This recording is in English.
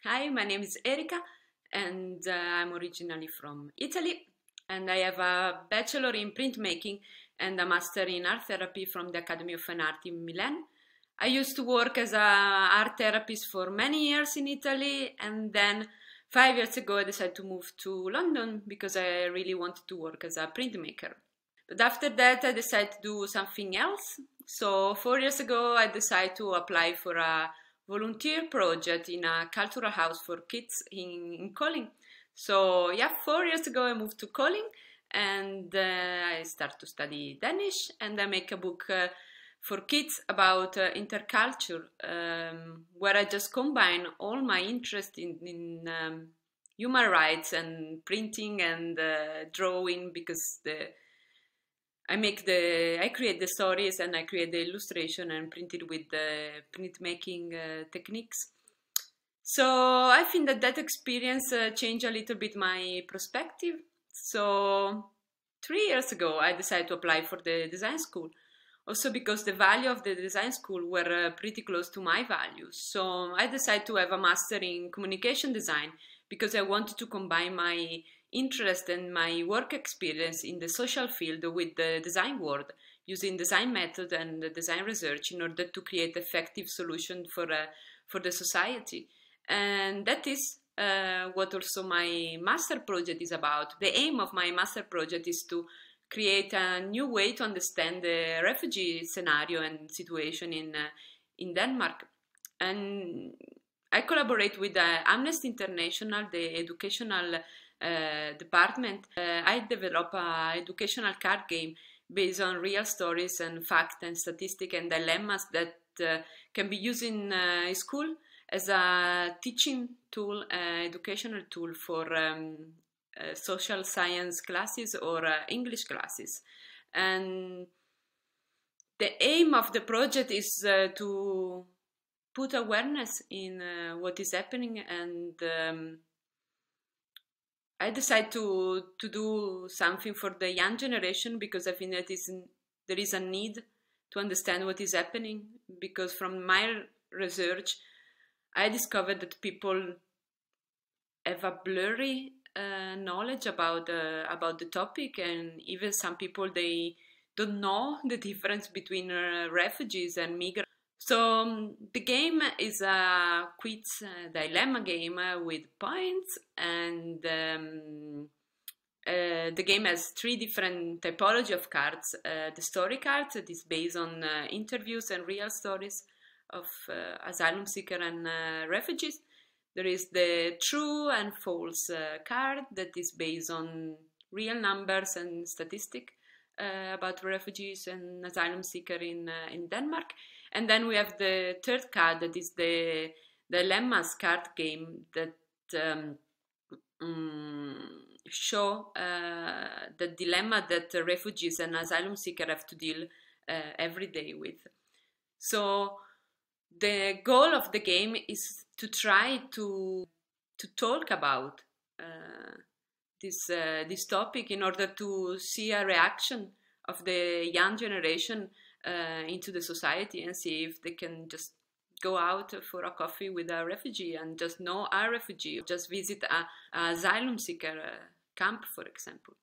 Hi, my name is Erika and I'm originally from Italy, and I have a bachelor in printmaking and a master in art therapy from the Academy of Fine Art in Milan. I used to work as an art therapist for many years in Italy, and then 5 years ago I decided to move to London because I really wanted to work as a printmaker. But after that I decided to do something else. So 4 years ago I decided to apply for a volunteer project in a cultural house for kids in Colin. So yeah, 4 years ago I moved to Colin and I started to study Danish, and I make a book for kids about interculture, where I just combine all my interest in human rights and printing and drawing, because I create the stories and I create the illustration and print it with the printmaking techniques. So I think that experience changed a little bit my perspective. So 3 years ago I decided to apply for the design school, also because the value of the design school were pretty close to my values. So I decided to have a master in communication design because I wanted to combine my interest and my work experience in the social field with the design world, using design method and design research in order to create effective solutions for the society. And that is what also my master project is about. The aim of my master project is to create a new way to understand the refugee scenario and situation in Denmark. And I collaborate with Amnesty International, the educational department. I develop an educational card game based on real stories and facts and statistics and dilemmas that can be used in school as a teaching tool, educational tool for social science classes or English classes. And the aim of the project is to put awareness in what is happening, and I decided to do something for the young generation because I think that there is a need to understand what is happening, because from my research I discovered that people have a blurry knowledge about the topic, and even some people, they don't know the difference between refugees and migrants. So the game is a quiz dilemma game with points, and the game has 3 different typology of cards. The story card, that is based on interviews and real stories of asylum seekers and refugees. There is the true and false card, that is based on real numbers and statistics about refugees and asylum seekers in Denmark. And then we have the third card, that is the dilemmas card game, that show the dilemma that refugees and asylum seekers have to deal every day with. So the goal of the game is to try to talk about this topic in order to see a reaction of the young generation into the society, and see if they can just go out for a coffee with a refugee and just know a refugee, just visit a asylum seeker camp, for example.